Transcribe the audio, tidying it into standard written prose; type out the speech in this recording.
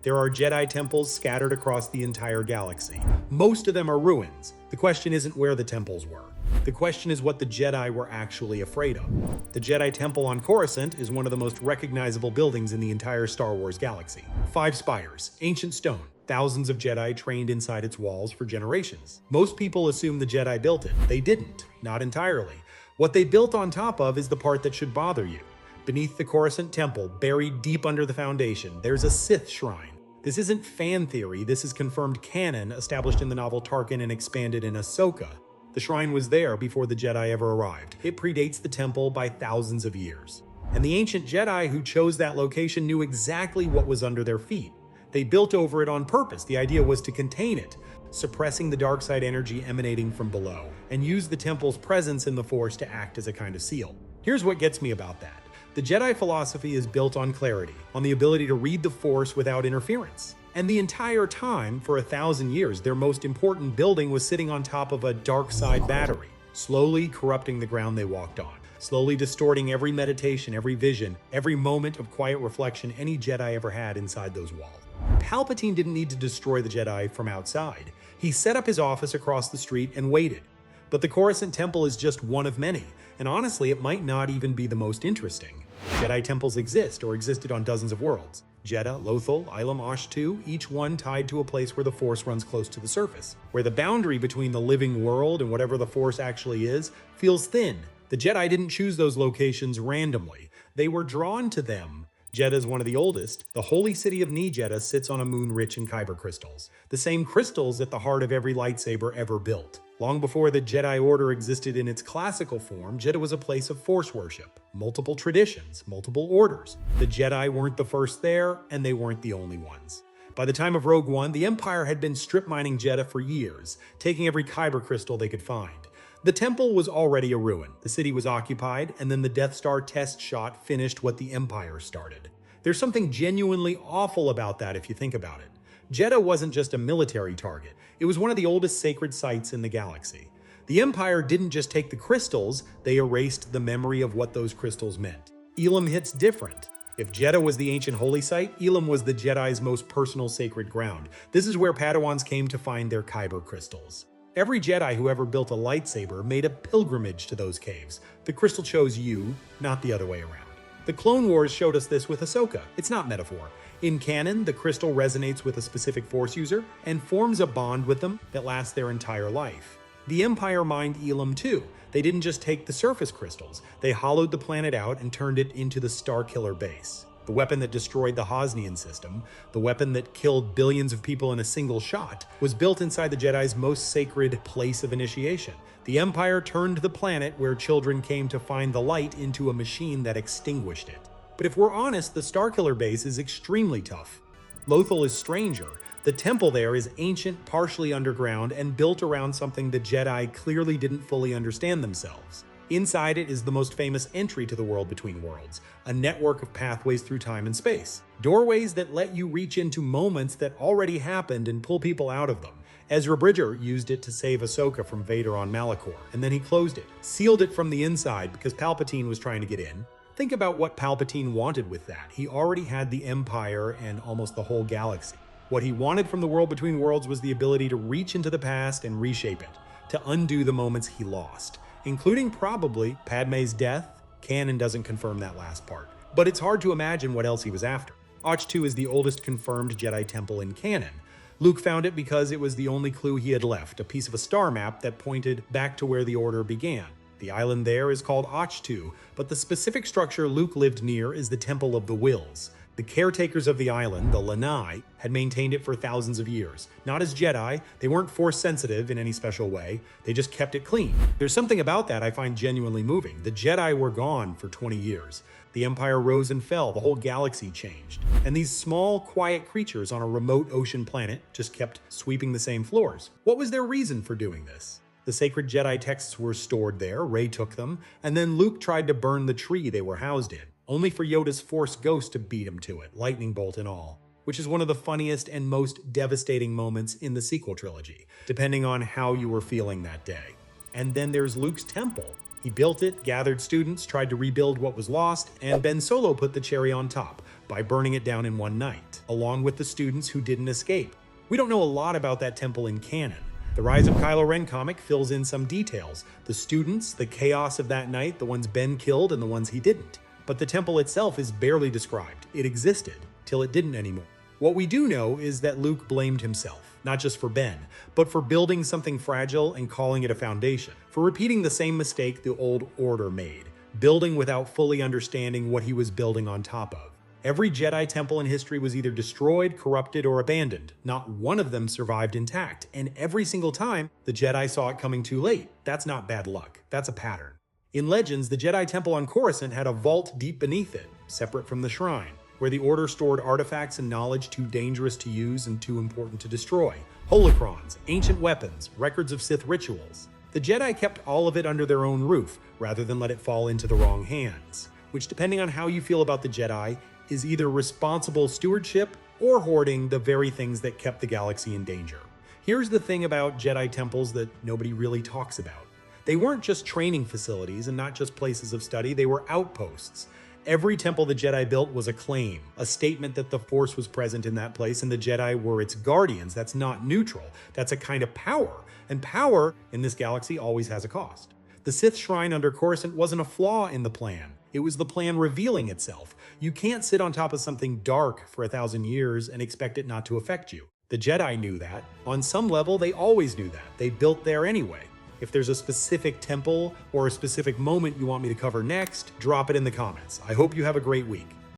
There are Jedi temples scattered across the entire galaxy. Most of them are ruins. The question isn't where the temples were. The question is what the Jedi were actually afraid of. The Jedi Temple on Coruscant is one of the most recognizable buildings in the entire Star Wars galaxy. 5 spires, ancient stone, thousands of Jedi trained inside its walls for generations. Most people assume the Jedi built it. They didn't, not entirely. What they built on top of is the part that should bother you. Beneath the Coruscant Temple, buried deep under the foundation, there's a Sith shrine. This isn't fan theory, this is confirmed canon established in the novel Tarkin and expanded in Ahsoka. The shrine was there before the Jedi ever arrived. It predates the temple by thousands of years. And the ancient Jedi who chose that location knew exactly what was under their feet. They built over it on purpose. The idea was to contain it, suppressing the dark side energy emanating from below, and use the temple's presence in the Force to act as a kind of seal. Here's what gets me about that. The Jedi philosophy is built on clarity, on the ability to read the Force without interference. And the entire time, for 1,000 years, their most important building was sitting on top of a dark side battery, slowly corrupting the ground they walked on, slowly distorting every meditation, every vision, every moment of quiet reflection any Jedi ever had inside those walls. Palpatine didn't need to destroy the Jedi from outside. He set up his office across the street and waited. But the Coruscant Temple is just one of many, and honestly, it might not even be the most interesting. Jedi temples exist, or existed on dozens of worlds. Jedha, Lothal, Ilum, Ahch-To, each one tied to a place where the Force runs close to the surface, where the boundary between the living world and whatever the Force actually is feels thin. The Jedi didn't choose those locations randomly. They were drawn to them. Jedha is one of the oldest. The holy city of Jedha sits on a moon rich in kyber crystals, the same crystals at the heart of every lightsaber ever built. Long before the Jedi Order existed in its classical form, Jedha was a place of Force worship. Multiple traditions, multiple orders. The Jedi weren't the first there, and they weren't the only ones. By the time of Rogue One, the Empire had been strip mining Jedha for years, taking every kyber crystal they could find. The temple was already a ruin, the city was occupied, and then the Death Star test shot finished what the Empire started. There's something genuinely awful about that if you think about it. Jedha wasn't just a military target, it was one of the oldest sacred sites in the galaxy. The Empire didn't just take the crystals, they erased the memory of what those crystals meant. Ilum hits different. If Jedha was the ancient holy site, Ilum was the Jedi's most personal sacred ground. This is where Padawans came to find their kyber crystals. Every Jedi who ever built a lightsaber made a pilgrimage to those caves. The crystal chose you, not the other way around. The Clone Wars showed us this with Ahsoka. It's not metaphor. In canon, the crystal resonates with a specific Force user and forms a bond with them that lasts their entire life. The Empire mined Ilum too. They didn't just take the surface crystals. They hollowed the planet out and turned it into the Starkiller base. The weapon that destroyed the Hosnian system, the weapon that killed billions of people in a single shot, was built inside the Jedi's most sacred place of initiation. The Empire turned the planet where children came to find the light into a machine that extinguished it. But if we're honest, the Starkiller base is extremely tough. Lothal is stranger. The temple there is ancient, partially underground, and built around something the Jedi clearly didn't fully understand themselves. Inside it is the most famous entry to the world between worlds, a network of pathways through time and space. Doorways that let you reach into moments that already happened and pull people out of them. Ezra Bridger used it to save Ahsoka from Vader on Malachor, and then he closed it, sealed it from the inside because Palpatine was trying to get in. Think about what Palpatine wanted with that. He already had the Empire and almost the whole galaxy. What he wanted from the world between worlds was the ability to reach into the past and reshape it, to undo the moments he lost, including probably Padme's death. Canon doesn't confirm that last part, but it's hard to imagine what else he was after. Ahch-To is the oldest confirmed Jedi temple in canon. Luke found it because it was the only clue he had left, a piece of a star map that pointed back to where the Order began. The island there is called Ahch-To, but the specific structure Luke lived near is the Temple of the Wills. The caretakers of the island, the Lanai, had maintained it for thousands of years. Not as Jedi, they weren't Force-sensitive in any special way, they just kept it clean. There's something about that I find genuinely moving. The Jedi were gone for 20 years. The Empire rose and fell, the whole galaxy changed. And these small, quiet creatures on a remote ocean planet just kept sweeping the same floors. What was their reason for doing this? The sacred Jedi texts were stored there, Rey took them, and then Luke tried to burn the tree they were housed in, only for Yoda's Force ghost to beat him to it, lightning bolt and all, which is one of the funniest and most devastating moments in the sequel trilogy, depending on how you were feeling that day. And then there's Luke's temple. He built it, gathered students, tried to rebuild what was lost, and Ben Solo put the cherry on top. by burning it down in one night, along with the students who didn't escape. We don't know a lot about that temple in canon. The Rise of Kylo Ren comic fills in some details. The students, the chaos of that night, the ones Ben killed and the ones he didn't. But the temple itself is barely described. It existed, till it didn't anymore. What we do know is that Luke blamed himself, not just for Ben, but for building something fragile and calling it a foundation, for repeating the same mistake the old order made, building without fully understanding what he was building on top of. Every Jedi Temple in history was either destroyed, corrupted, or abandoned. Not one of them survived intact, and every single time, the Jedi saw it coming too late. That's not bad luck, that's a pattern. In Legends, the Jedi Temple on Coruscant had a vault deep beneath it, separate from the shrine, where the Order stored artifacts and knowledge too dangerous to use and too important to destroy. Holocrons, ancient weapons, records of Sith rituals. The Jedi kept all of it under their own roof, rather than let it fall into the wrong hands, which, depending on how you feel about the Jedi, is either responsible stewardship or hoarding the very things that kept the galaxy in danger. Here's the thing about Jedi temples that nobody really talks about. They weren't just training facilities and not just places of study, they were outposts. Every temple the Jedi built was a claim, a statement that the Force was present in that place and the Jedi were its guardians. That's not neutral, that's a kind of power. And power in this galaxy always has a cost. The Sith shrine under Coruscant wasn't a flaw in the plan. It was the plan revealing itself. You can't sit on top of something dark for 1,000 years and expect it not to affect you. The Jedi knew that. On some level, they always knew that. They built there anyway. If there's a specific temple or a specific moment you want me to cover next, drop it in the comments. I hope you have a great week.